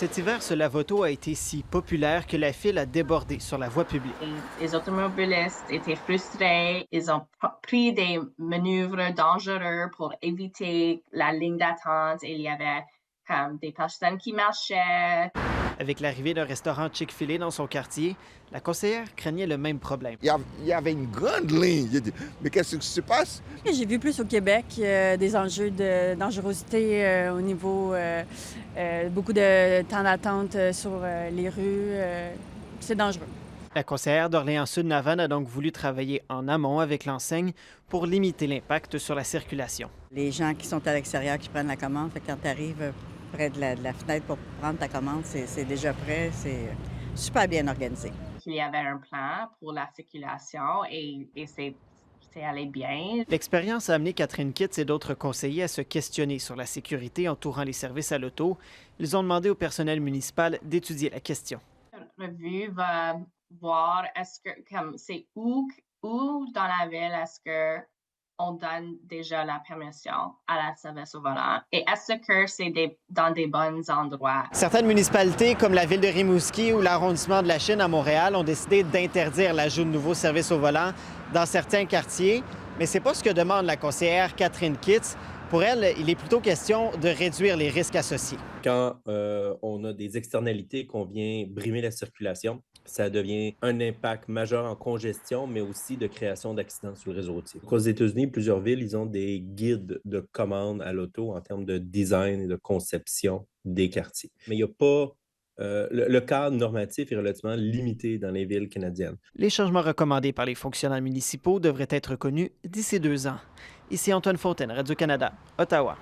Cet hiver, ce lave-auto a été si populaire que la file a débordé sur la voie publique. Les automobilistes étaient frustrés. Ils ont pris des manœuvres dangereuses pour éviter la ligne d'attente. Il y avait comme des personnes qui marchaient. Avec l'arrivée d'un restaurant Chick-fil-A dans son quartier, la conseillère craignait le même problème. Il y avait une grande ligne. J'ai dit, mais qu'est-ce qui se passe? J'ai vu plus au Québec des enjeux de dangerosité au niveau beaucoup de temps d'attente sur les rues. C'est dangereux. La conseillère d'Orléans-Sud-Navan a donc voulu travailler en amont avec l'enseigne pour limiter l'impact sur la circulation. Les gens qui sont à l'extérieur qui prennent la commande, fait que quand tu arrives près de la fenêtre pour prendre ta commande, c'est déjà prêt, c'est super bien organisé. Il y avait un plan pour la circulation et c'est allé bien. L'expérience a amené Catherine Kitts et d'autres conseillers à se questionner sur la sécurité entourant les services à l'auto. Ils ont demandé au personnel municipal d'étudier la question. La revue va voir est-ce que comme c'est où dans la ville est-ce que on donne déjà la permission à la service au volant et est-ce que c'est dans des bons endroits. Certaines municipalités, comme la ville de Rimouski ou l'arrondissement de la Chine à Montréal, ont décidé d'interdire l'ajout de nouveaux services au volant dans certains quartiers, mais ce n'est pas ce que demande la conseillère Catherine Kitts. Pour elle, il est plutôt question de réduire les risques associés. Quand on a des externalités qu'on vient brimer la circulation, ça devient un impact majeur en congestion, mais aussi de création d'accidents sur le réseau routier. Aux États-Unis, plusieurs villes, ils ont des guides de commande à l'auto en termes de design et de conception des quartiers. Mais il n'y a pas... le cadre normatif est relativement limité dans les villes canadiennes. Les changements recommandés par les fonctionnaires municipaux devraient être connus d'ici 2 ans. Ici Antoine Fontaine, Radio-Canada, Ottawa.